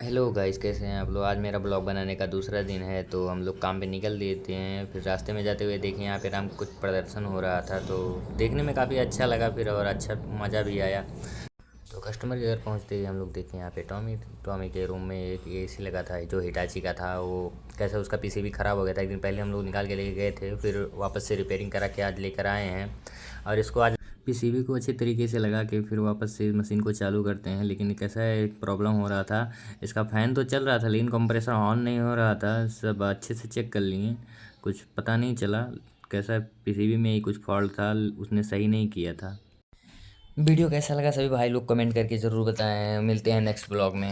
Hello guys, कैसे हैं आप लोग। आज मेरा ब्लॉग बनाने का दूसरा दिन है, तो हम लोग काम पे निकल देते हैं। फिर रास्ते में जाते हुए देखें यहाँ पे राम कुछ प्रदर्शन हो रहा था, तो देखने में काफ़ी अच्छा लगा फिर, और अच्छा मज़ा भी आया। तो कस्टमर के घर पहुँचते ही हम लोग देखें यहाँ पे टॉमी टॉमी के रूम में एक एसी लगा था जो हिटाची का था। वो कैसा उसका पीसीबी ख़राब हो गया था, एक दिन पहले हम लोग निकाल के लेके गए थे, फिर वापस से रिपेयरिंग करा के आज लेकर आए हैं। और इसको आज पीसीबी को अच्छे तरीके से लगा के फिर वापस से मशीन को चालू करते हैं। लेकिन कैसा है, एक प्रॉब्लम हो रहा था। इसका फ़ैन तो चल रहा था लेकिन कंप्रेसर ऑन नहीं हो रहा था। सब अच्छे से चेक कर लिए, कुछ पता नहीं चला। कैसा पीसीबी में ही कुछ फॉल्ट था, उसने सही नहीं किया था। वीडियो कैसा लगा सभी भाई लोग कमेंट करके ज़रूर बताएं। मिलते हैं नेक्स्ट ब्लॉग में।